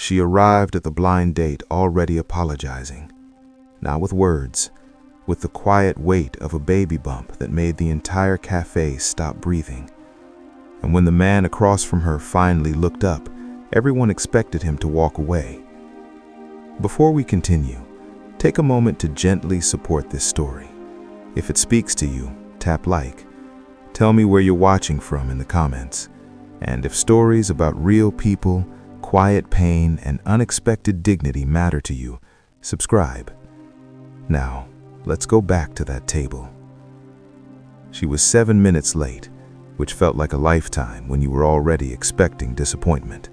She arrived at the blind date already apologizing. Not with words, with the quiet weight of a baby bump that made the entire cafe stop breathing. And when the man across from her finally looked up, everyone expected him to walk away. Before we continue, take a moment to gently support this story. If it speaks to you, tap like. Tell me where you're watching from in the comments. And if stories about real people, quiet pain, and unexpected dignity matter to you, subscribe. Now, let's go back to that table. She was 7 minutes late, which felt like a lifetime when you were already expecting disappointment.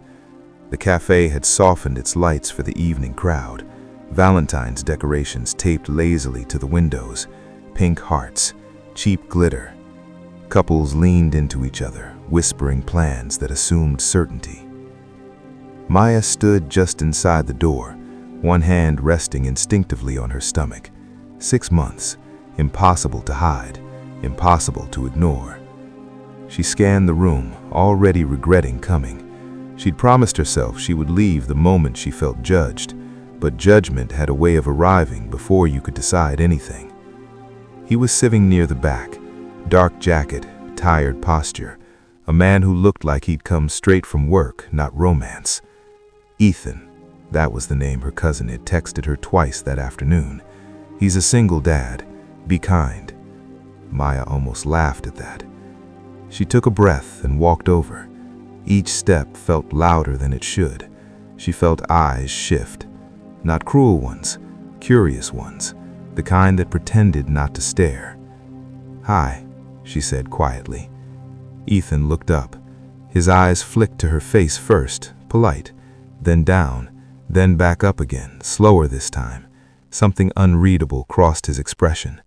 The cafe had softened its lights for the evening crowd, Valentine's decorations taped lazily to the windows, pink hearts, cheap glitter. Couples leaned into each other, whispering plans that assumed certainty. Maya stood just inside the door, one hand resting instinctively on her stomach. 6 months, impossible to hide, impossible to ignore. She scanned the room, already regretting coming. She'd promised herself she would leave the moment she felt judged, but judgment had a way of arriving before you could decide anything. He was sitting near the back, dark jacket, tired posture, a man who looked like he'd come straight from work, not romance. Ethan, that was the name her cousin had texted her twice that afternoon. He's a single dad. Be kind. Maya almost laughed at that. She took a breath and walked over. Each step felt louder than it should. She felt eyes shift. Not cruel ones, curious ones, the kind that pretended not to stare. "Hi," she said quietly. Ethan looked up. His eyes flicked to her face first, polite, then down, then back up again, slower this time. Something unreadable crossed his expression.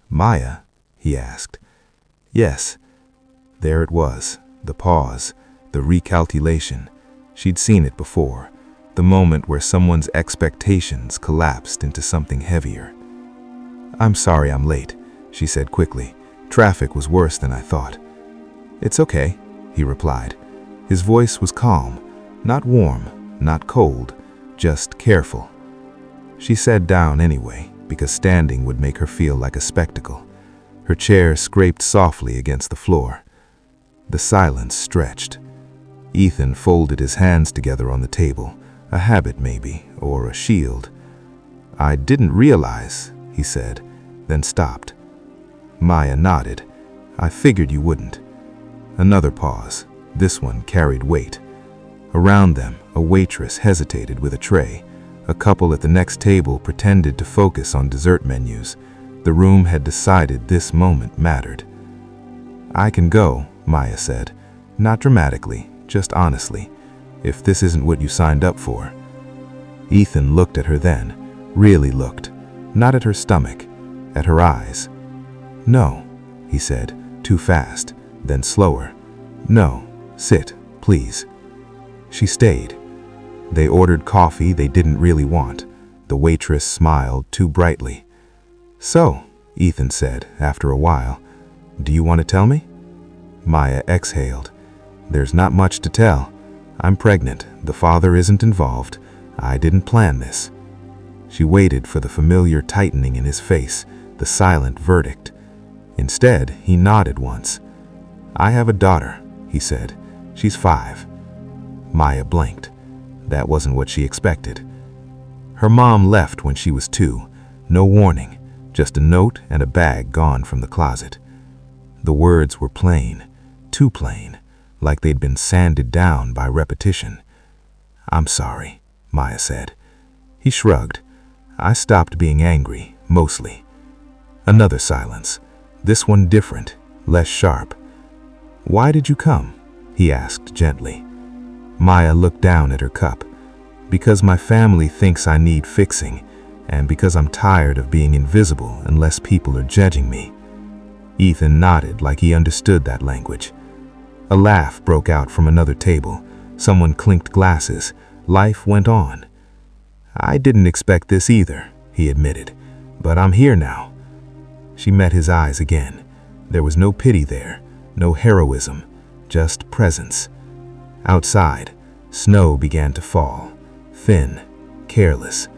"Maya?" he asked. "Yes." There it was, the pause, the recalculation. She'd seen it before, the moment where someone's expectations collapsed into something heavier. "I'm sorry I'm late," she said quickly. "Traffic was worse than I thought." "It's okay," he replied. His voice was calm, not warm, not cold, just careful. She sat down anyway, because standing would make her feel like a spectacle. Her chair scraped softly against the floor. The silence stretched. Ethan folded his hands together on the table, a habit maybe, or a shield. "I didn't realize," he said, then stopped. Maya nodded. "I figured you wouldn't." Another pause. This one carried weight. Around them, a waitress hesitated with a tray. A couple at the next table pretended to focus on dessert menus. The room had decided this moment mattered. "I can go," Maya said. Not dramatically, just honestly. "If this isn't what you signed up for." Ethan looked at her then, really looked. Not at her stomach, at her eyes. "No," he said, too fast, then slower. "No, sit, please." She stayed. They ordered coffee they didn't really want. The waitress smiled too brightly. "So," Ethan said after a while, "do you want to tell me?" Maya exhaled. "There's not much to tell. I'm pregnant. The father isn't involved. I didn't plan this." She waited for the familiar tightening in his face, the silent verdict. Instead, he nodded once. "I have a daughter," he said. "She's 5. Maya blinked. That wasn't what she expected. Her mom left when she was 2. No warning, just a note and a bag gone from the closet. The words were plain, too plain, like they'd been sanded down by repetition. "I'm sorry," Maya said. He shrugged. "I stopped being angry, mostly." Another silence, this one different, less sharp. "Why did you come?" he asked gently. Maya looked down at her cup. "Because my family thinks I need fixing, and because I'm tired of being invisible unless people are judging me." Ethan nodded like he understood that language. A laugh broke out from another table. Someone clinked glasses. Life went on. "I didn't expect this either," he admitted, "but I'm here now." She met his eyes again. There was no pity there, no heroism, just presence. Outside, snow began to fall. thin, careless.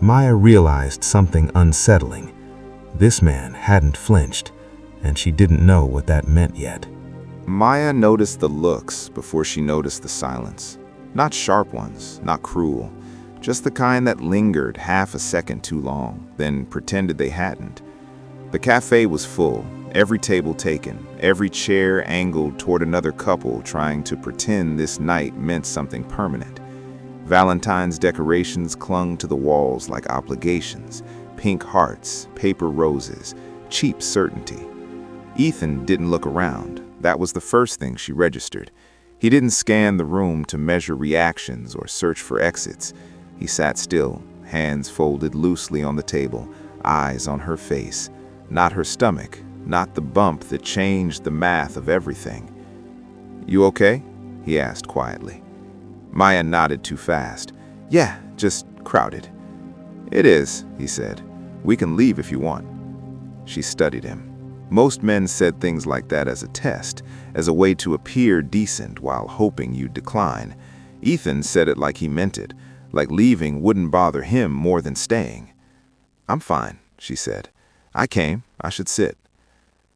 Maya realized something unsettling. This man hadn't flinched, and she didn't know what that meant yet. Maya noticed the looks before she noticed the silence. Not sharp ones, not cruel, just the kind that lingered half a second too long, then pretended they hadn't. The cafe was full, every table taken, every chair angled toward another couple trying to pretend this night meant something permanent. Valentine's decorations clung to the walls like obligations, pink hearts, paper roses, cheap certainty. Ethan didn't look around. That was the first thing she registered. He didn't scan the room to measure reactions or search for exits. He sat still, hands folded loosely on the table, eyes on her face. Not her stomach, not the bump that changed the math of everything. "You okay?" he asked quietly. Maya nodded too fast. "Yeah, just crowded." "It is," he said. "We can leave if you want." She studied him. Most men said things like that as a test, as a way to appear decent while hoping you'd decline. Ethan said it like he meant it, like leaving wouldn't bother him more than staying. "I'm fine," she said. "I came. I should sit."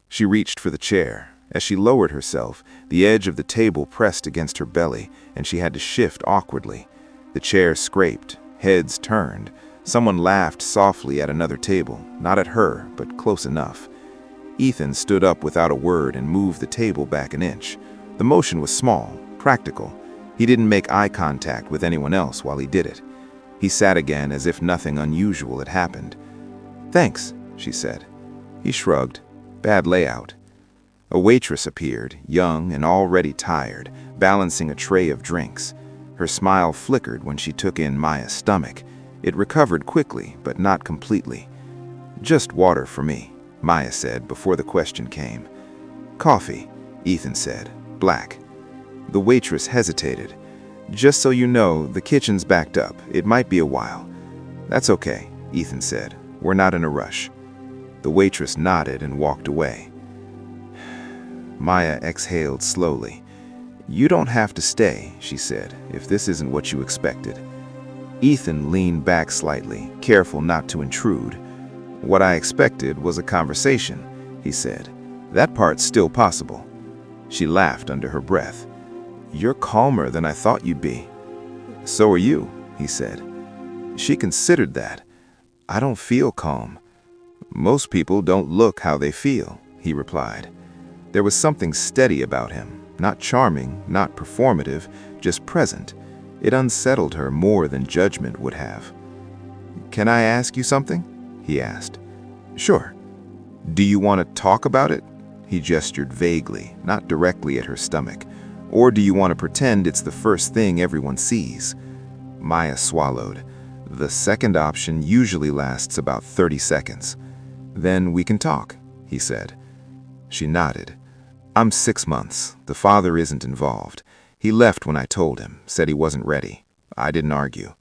She reached for the chair. As she lowered herself, the edge of the table pressed against her belly, and she had to shift awkwardly. The chair scraped, heads turned. Someone laughed softly at another table, not at her, but close enough. Ethan stood up without a word and moved the table back an inch. The motion was small, practical. He didn't make eye contact with anyone else while he did it. He sat again as if nothing unusual had happened. "Thanks," she said. He shrugged. Bad layout. A waitress appeared, young and already tired, balancing a tray of drinks. Her smile flickered when she took in Maya's stomach. It recovered quickly, but not completely. "Just water for me," Maya said before the question came. "Coffee," Ethan said, black. The waitress hesitated. "Just so you know, the kitchen's backed up. It might be a while." "That's okay," Ethan said. "We're not in a rush." The waitress nodded and walked away. Maya exhaled slowly. "You don't have to stay," she said, "if this isn't what you expected." Ethan leaned back slightly, careful not to intrude. "What I expected was a conversation," he said. "That part's still possible." She laughed under her breath. "You're calmer than I thought you'd be." "So are you," he said. She considered that. "I don't feel calm." "Most people don't look how they feel," he replied. There was something steady about him, not charming, not performative, just present. It unsettled her more than judgment would have. "Can I ask you something?" he asked. "Sure." "Do you want to talk about it?" He gestured vaguely, not directly at her stomach. "Or do you want to pretend it's the first thing everyone sees?" Maya swallowed. The second option usually lasts about 30 seconds. "Then we can talk," he said. She nodded. "I'm 6 months. The father isn't involved. He left when I told him, said he wasn't ready. I didn't argue."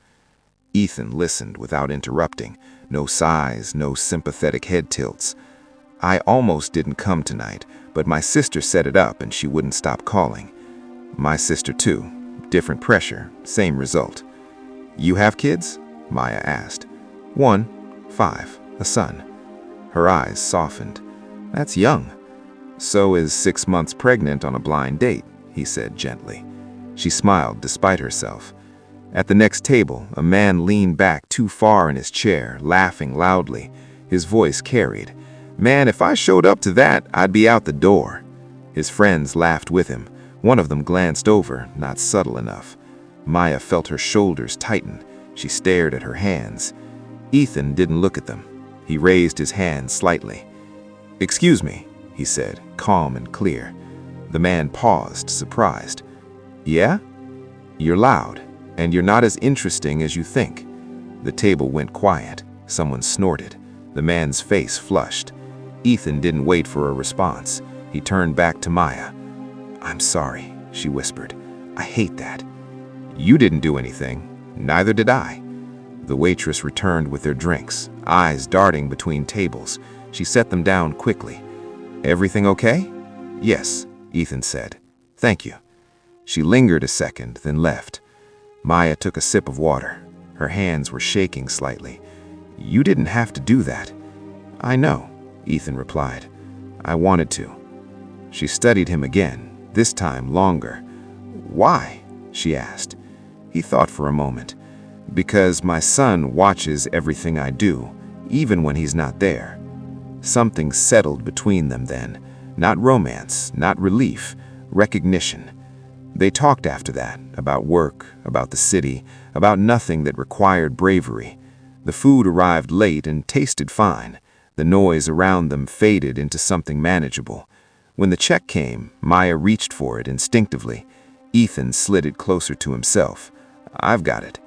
Ethan listened without interrupting. No sighs, no sympathetic head tilts. "I almost didn't come tonight, but my sister set it up and she wouldn't stop calling." "My sister too. Different pressure, same result." "You have kids?" Maya asked. "1, 5, a son." Her eyes softened. "That's young." "So is 6 months pregnant on a blind date," he said gently. She smiled despite herself. At the next table, a man leaned back too far in his chair, laughing loudly. His voice carried. "Man, if I showed up to that, I'd be out the door." His friends laughed with him. One of them glanced over, not subtle enough. Maya felt her shoulders tighten. She stared at her hands. Ethan didn't look at them. He raised his hand slightly. "Excuse me," he said, calm and clear. The man paused, surprised. "Yeah? You're loud, and you're not as interesting as you think." The table went quiet. Someone snorted. The man's face flushed. Ethan didn't wait for a response. He turned back to Maya. "I'm sorry," she whispered. "I hate that." "You didn't do anything. Neither did I." The waitress returned with their drinks, eyes darting between tables. She set them down quickly. "Everything okay?" "Yes," Ethan said. "Thank you." She lingered a second, then left. Maya took a sip of water. Her hands were shaking slightly. "You didn't have to do that." "I know," Ethan replied. "I wanted to." She studied him again, this time longer. "Why?" she asked. He thought for a moment. "Because my son watches everything I do, even when he's not there." Something settled between them then. Not romance, not relief, recognition. They talked after that, about work, about the city, about nothing that required bravery. The food arrived late and tasted fine. The noise around them faded into something manageable. When the check came, Maya reached for it instinctively. Ethan slid it closer to himself. "I've got it."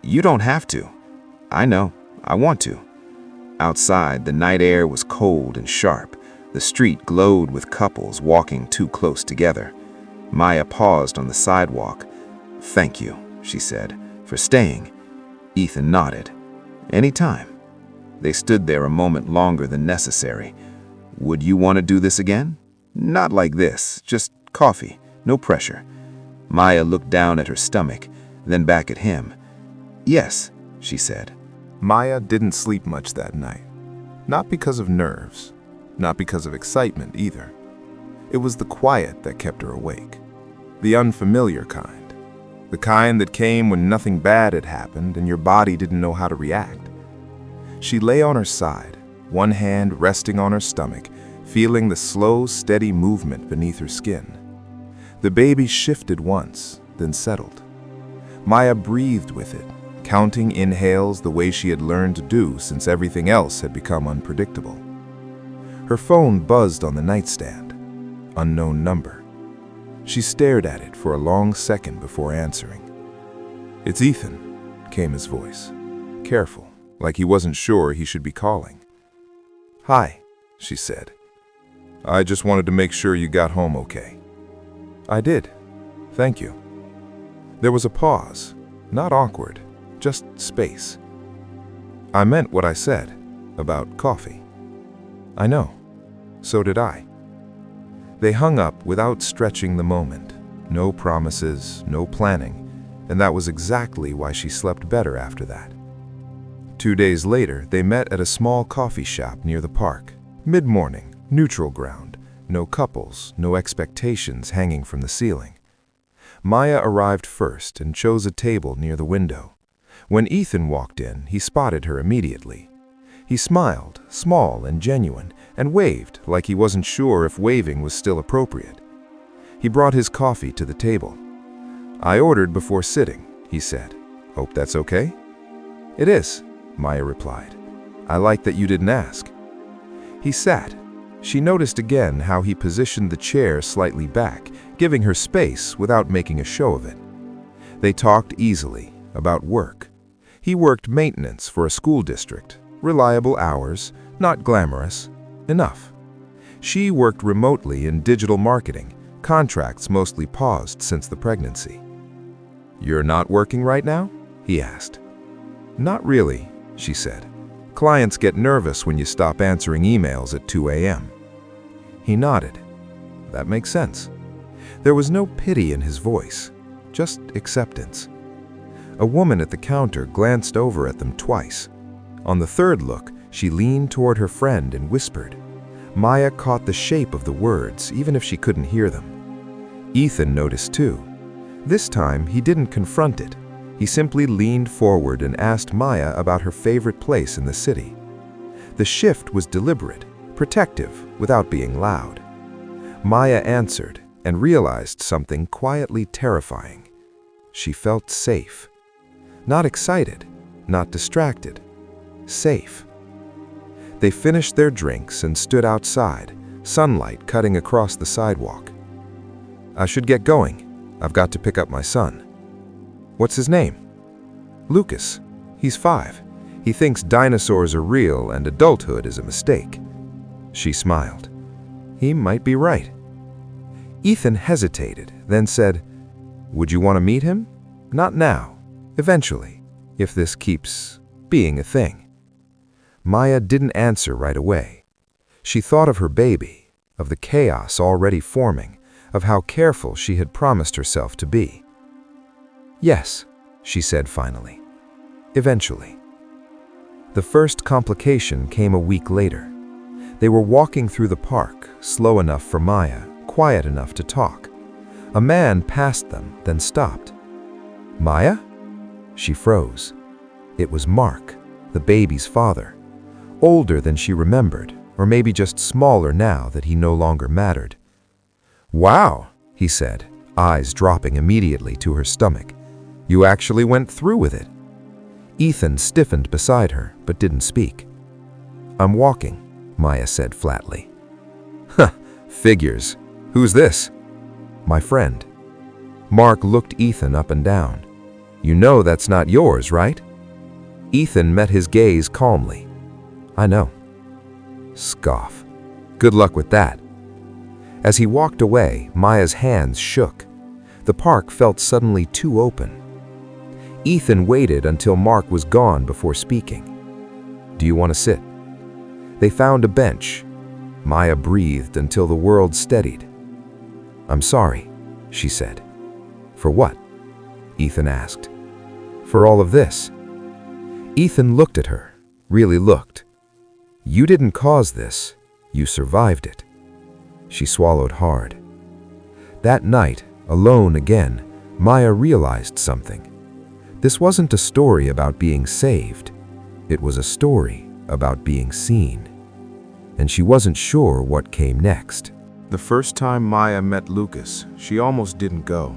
"You don't have to." "I know. I want to." Outside, the night air was cold and sharp. The street glowed with couples walking too close together. Maya paused on the sidewalk. "Thank you," she said, "for staying." Ethan nodded. "Any time." They stood there a moment longer than necessary. "Would you want to do this again?" "Not like this, just coffee, no pressure." Maya looked down at her stomach, then back at him. "Yes," she said. Maya didn't sleep much that night. Not because of nerves, not because of excitement either. It was the quiet that kept her awake. The unfamiliar kind. The kind that came when nothing bad had happened and your body didn't know how to react. She lay on her side, one hand resting on her stomach, feeling the slow, steady movement beneath her skin. The baby shifted once, then settled. Maya breathed with it, counting inhales the way she had learned to do since everything else had become unpredictable. Her phone buzzed on the nightstand. Unknown number. She stared at it for a long second before answering. "It's Ethan," came his voice, careful, like he wasn't sure he should be calling. "Hi," she said. "I just wanted to make sure you got home okay." "I did. Thank you." There was a pause, not awkward, just space. "I meant what I said about coffee." "I know. So did I." They hung up without stretching the moment. No promises, no planning, and that was exactly why she slept better after that. 2 days later, they met at a small coffee shop near the park. Mid-morning, neutral ground, no couples, no expectations hanging from the ceiling. Maya arrived first and chose a table near the window. When Ethan walked in, he spotted her immediately. He smiled, small and genuine, and waved like he wasn't sure if waving was still appropriate. He brought his coffee to the table. "I ordered before sitting," he said. "Hope that's okay?" "It is," Maya replied. "I like that you didn't ask." He sat. She noticed again how he positioned the chair slightly back, giving her space without making a show of it. They talked easily, about work. He worked maintenance for a school district. Reliable hours, not glamorous, enough. She worked remotely in digital marketing, contracts mostly paused since the pregnancy. "You're not working right now?" he asked. "Not really," she said. "Clients get nervous when you stop answering emails at 2 a.m. He nodded. That makes sense. There was no pity in his voice, just acceptance. A woman at the counter glanced over at them twice. On the third look, she leaned toward her friend and whispered. Maya caught the shape of the words, even if she couldn't hear them. Ethan noticed too. This time, he didn't confront it. He simply leaned forward and asked Maya about her favorite place in the city. The shift was deliberate, protective, without being loud. Maya answered and realized something quietly terrifying. She felt safe. Not excited, not distracted. Safe. They finished their drinks and stood outside, sunlight cutting across the sidewalk. "I should get going. I've got to pick up my son." "What's his name?" "Lucas. He's 5. He thinks dinosaurs are real and adulthood is a mistake." She smiled. He might be right. Ethan hesitated, then said, "Would you want to meet him?" "Not now. Eventually, if this keeps being a thing." Maya didn't answer right away. She thought of her baby, of the chaos already forming, of how careful she had promised herself to be. "Yes," she said finally. Eventually. The first complication came a week later. They were walking through the park, slow enough for Maya, quiet enough to talk. A man passed them, then stopped. "Maya?" She froze. It was Mark, the baby's father. Older than she remembered, or maybe just smaller now that he no longer mattered. "Wow," he said, eyes dropping immediately to her stomach. "You actually went through with it." Ethan stiffened beside her, but didn't speak. "I'm walking," Maya said flatly. "Huh, figures. Who's this?" "My friend." Mark looked Ethan up and down. "You know that's not yours, right?" Ethan met his gaze calmly. "I know." Scoff. "Good luck with that." As he walked away, Maya's hands shook. The park felt suddenly too open. Ethan waited until Mark was gone before speaking. "Do you want to sit?" They found a bench. Maya breathed until the world steadied. "I'm sorry," she said. "For what?" Ethan asked. "For all of this." Ethan looked at her, really looked. "You didn't cause this. You survived it." She swallowed hard. That night, alone again, Maya realized something. This wasn't a story about being saved. It was a story about being seen. And she wasn't sure what came next. The first time Maya met Lucas, she almost didn't go.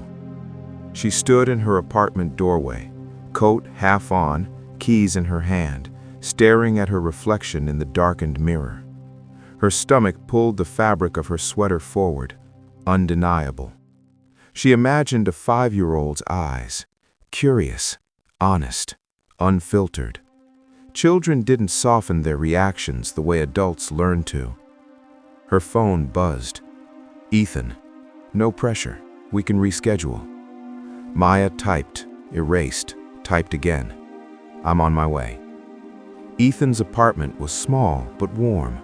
She stood in her apartment doorway, coat half on, keys in her hand, staring at her reflection in the darkened mirror. Her stomach pulled the fabric of her sweater forward, undeniable. She imagined a 5-year-old's eyes, curious, honest, unfiltered. Children didn't soften their reactions the way adults learn to. Her phone buzzed. "Ethan, no pressure. We can reschedule." Maya typed, erased, typed again. "I'm on my way." Ethan's apartment was small but warm,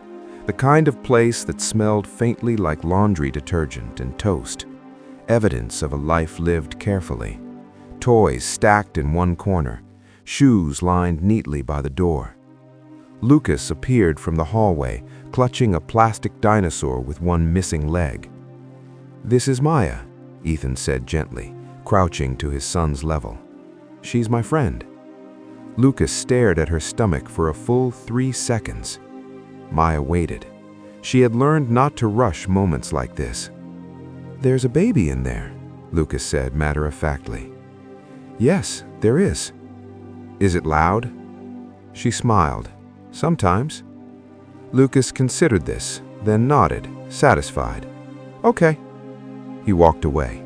the kind of place that smelled faintly like laundry detergent and toast, evidence of a life lived carefully. Toys stacked in one corner, shoes lined neatly by the door. Lucas appeared from the hallway, clutching a plastic dinosaur with one missing leg. "This is Maya," Ethan said gently, crouching to his son's level. "She's my friend." Lucas stared at her stomach for a full 3 seconds. Maya waited. She had learned not to rush moments like this. "There's a baby in there," Lucas said matter-of-factly. "Yes, there is." "Is it loud?" She smiled. "Sometimes." Lucas considered this, then nodded, satisfied. "Okay." He walked away.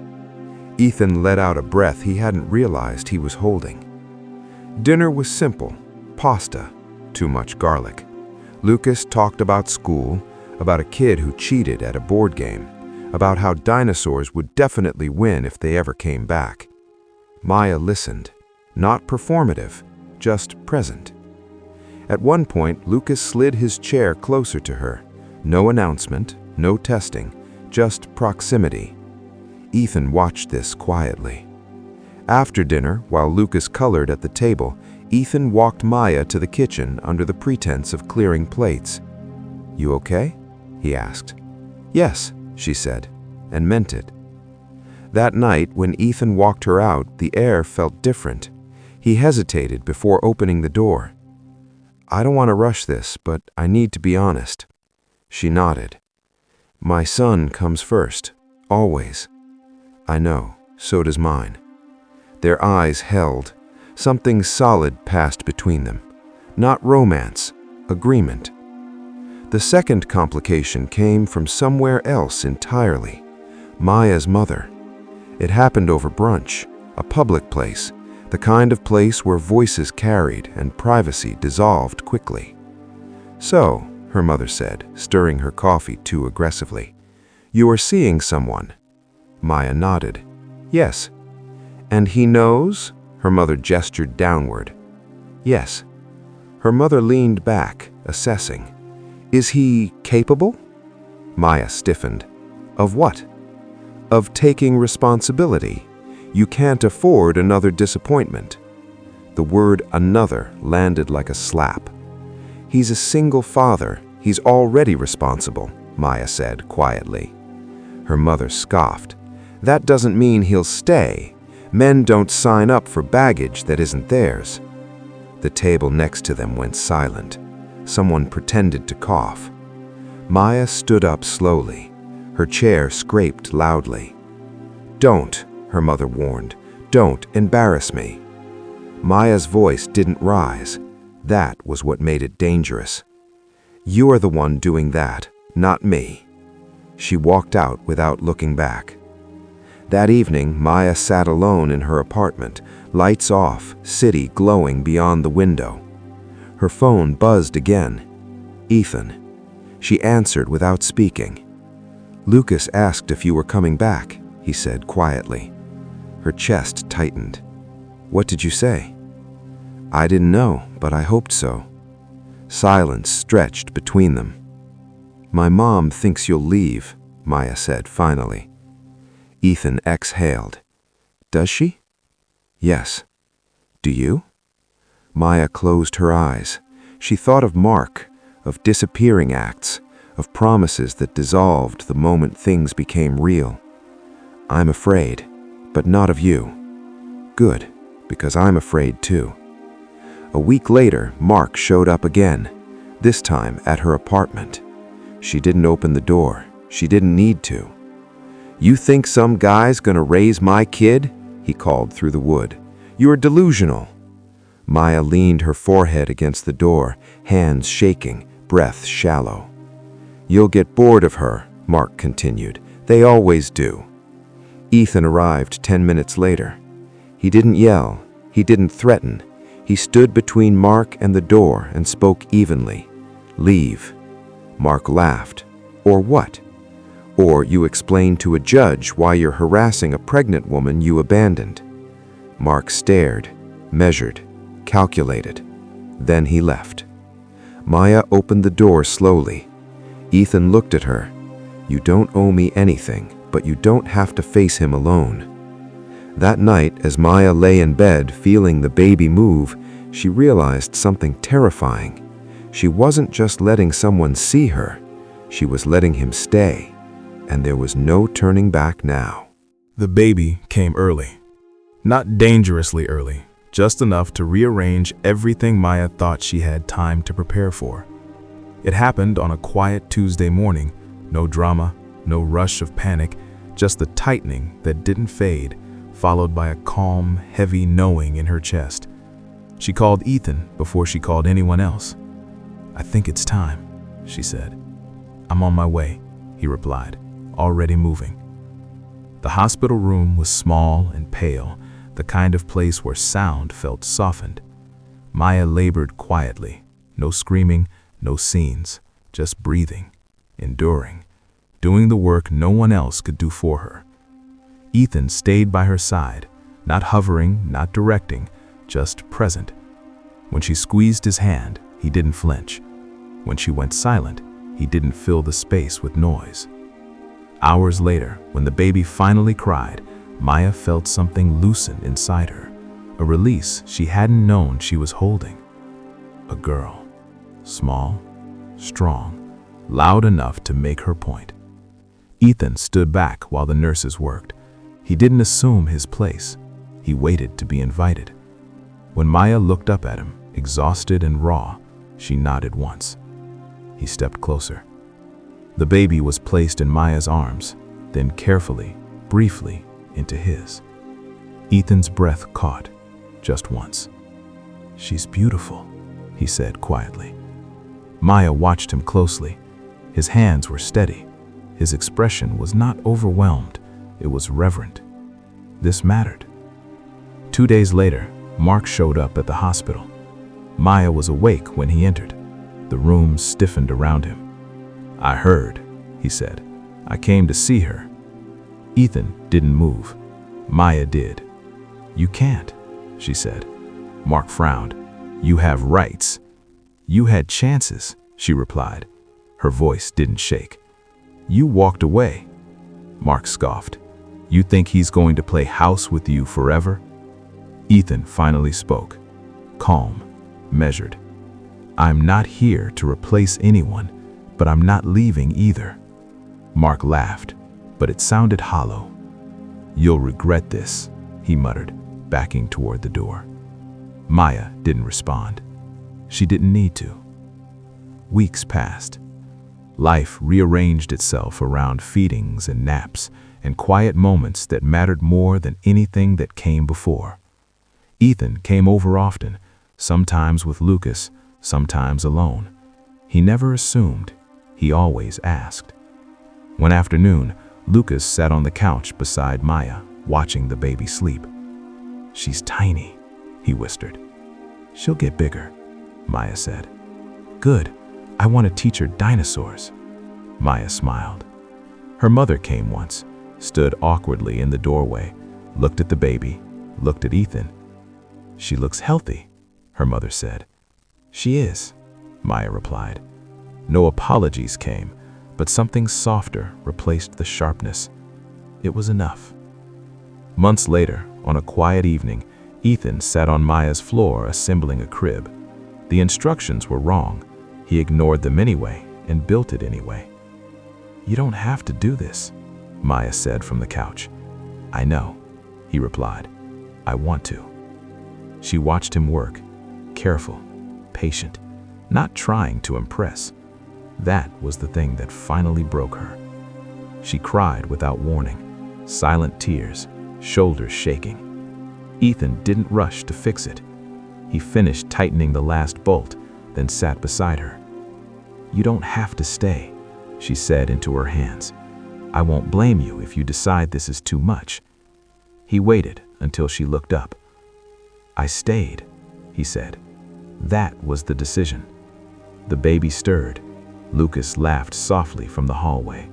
Ethan let out a breath he hadn't realized he was holding. Dinner was simple. Pasta. Too much garlic. Lucas talked about school, about a kid who cheated at a board game, about how dinosaurs would definitely win if they ever came back. Maya listened. Not performative, just present. At one point, Lucas slid his chair closer to her. No announcement, no testing, just proximity. Ethan watched this quietly. After dinner, while Lucas colored at the table, Ethan walked Maya to the kitchen under the pretense of clearing plates. "You okay?" he asked. "Yes," she said, and meant it. That night, when Ethan walked her out, the air felt different. He hesitated before opening the door. "I don't want to rush this, but I need to be honest." She nodded. "My son comes first, always." "I know, so does mine." Their eyes held. Something solid passed between them. Not romance, agreement. The second complication came from somewhere else entirely. Maya's mother. It happened over brunch, a public place, the kind of place where voices carried and privacy dissolved quickly. "So," her mother said, stirring her coffee too aggressively, "you are seeing someone." Maya nodded. "Yes." "And he knows?" Her mother gestured downward. "Yes." Her mother leaned back, assessing. "Is he capable?" Maya stiffened. "Of what?" "Of taking responsibility. You can't afford another disappointment." The word "another" landed like a slap. "He's a single father. He's already responsible," Maya said quietly. Her mother scoffed. "That doesn't mean he'll stay. Men don't sign up for baggage that isn't theirs." The table next to them went silent. Someone pretended to cough. Maya stood up slowly. Her chair scraped loudly. "Don't," her mother warned. "Don't embarrass me." Maya's voice didn't rise. That was what made it dangerous. "You are the one doing that, not me." She walked out without looking back. That evening, Maya sat alone in her apartment, lights off, city glowing beyond the window. Her phone buzzed again. "Ethan." She answered without speaking. "Lucas asked if you were coming back," he said quietly. Her chest tightened. "What did you say?" "I didn't know, but I hoped so." Silence stretched between them. "My mom thinks you'll leave," Maya said finally. Ethan exhaled. "Does she?" "Yes." "Do you?" Maya closed her eyes. She thought of Mark, of disappearing acts, of promises that dissolved the moment things became real. "I'm afraid, but not of you." "Good, because I'm afraid too." A week later, Mark showed up again, this time at her apartment. She didn't open the door. She didn't need to. "You think some guy's gonna raise my kid?" he called through the wood. "You're delusional." Maya leaned her forehead against the door, hands shaking, breath shallow. "You'll get bored of her," Mark continued. "They always do." Ethan arrived 10 minutes later. He didn't yell. He didn't threaten. He stood between Mark and the door and spoke evenly. "Leave." Mark laughed. "Or what?" "Or you explain to a judge why you're harassing a pregnant woman you abandoned." Mark stared, measured, calculated. Then he left. Maya opened the door slowly. Ethan looked at her. "You don't owe me anything, but you don't have to face him alone." That night, as Maya lay in bed feeling the baby move, she realized something terrifying. She wasn't just letting someone see her. She was letting him stay. And there was no turning back now. The baby came early. Not dangerously early, just enough to rearrange everything Maya thought she had time to prepare for. It happened on a quiet Tuesday morning. No drama, no rush of panic, just the tightening that didn't fade, followed by a calm, heavy knowing in her chest. She called Ethan before she called anyone else. "I think it's time," she said. "I'm on my way," he replied, already moving. The hospital room was small and pale, the kind of place where sound felt softened. Maya labored quietly, no screaming, no scenes, just breathing, enduring, doing the work no one else could do for her. Ethan stayed by her side, not hovering, not directing, just present. When she squeezed his hand, he didn't flinch. When she went silent, he didn't fill the space with noise. Hours later, when the baby finally cried, Maya felt something loosen inside her, a release she hadn't known she was holding. A girl, small, strong, loud enough to make her point. Ethan stood back while the nurses worked. He didn't assume his place. He waited to be invited. When Maya looked up at him, exhausted and raw, she nodded once. He stepped closer. The baby was placed in Maya's arms, then carefully, briefly, into his. Ethan's breath caught, just once. "She's beautiful," he said quietly. Maya watched him closely. His hands were steady. His expression was not overwhelmed, it was reverent. This mattered. 2 days later, Mark showed up at the hospital. Maya was awake when he entered. The room stiffened around him. "I heard," he said. "I came to see her." Ethan didn't move. Maya did. "You can't," she said. Mark frowned. "You have rights." "You had chances," she replied. Her voice didn't shake. "You walked away." Mark scoffed. You think he's going to play house with you forever? Ethan finally spoke, calm, measured. I'm not here to replace anyone, but I'm not leaving either. Mark laughed, but it sounded hollow. You'll regret this, he muttered, backing toward the door. Maya didn't respond. She didn't need to. Weeks passed. Life rearranged itself around feedings and naps and quiet moments that mattered more than anything that came before. Ethan came over often, sometimes with Lucas, sometimes alone. He never assumed, he always asked. One afternoon, Lucas sat on the couch beside Maya, watching the baby sleep. She's tiny, he whispered. She'll get bigger, Maya said. Good, I want to teach her dinosaurs. Maya smiled. Her mother came once, stood awkwardly in the doorway, looked at the baby, looked at Ethan. She looks healthy, her mother said. She is, Maya replied. No apologies came, but something softer replaced the sharpness. It was enough. Months later, on a quiet evening, Ethan sat on Maya's floor assembling a crib. The instructions were wrong. He ignored them anyway and built it anyway. You don't have to do this, Maya said from the couch. I know, he replied. I want to. She watched him work, careful, patient, not trying to impress. That was the thing that finally broke her. She cried without warning, silent tears, shoulders shaking. Ethan didn't rush to fix it. He finished tightening the last bolt, then sat beside her. You don't have to stay, she said into her hands. I won't blame you if you decide this is too much. He waited until she looked up. I stayed, he said. That was the decision. The baby stirred. Lucas laughed softly from the hallway.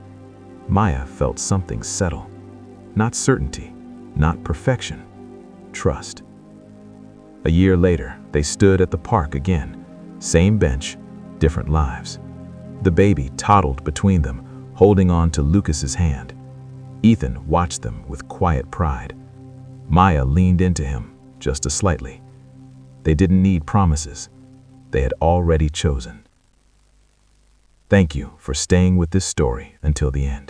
Maya felt something settle. Not certainty, not perfection, trust. A year later, they stood at the park again. Same bench, different lives. The baby toddled between them, holding on to Lucas's hand. Ethan watched them with quiet pride. Maya leaned into him, just as slightly. They didn't need promises. They had already chosen. Thank you for staying with this story until the end.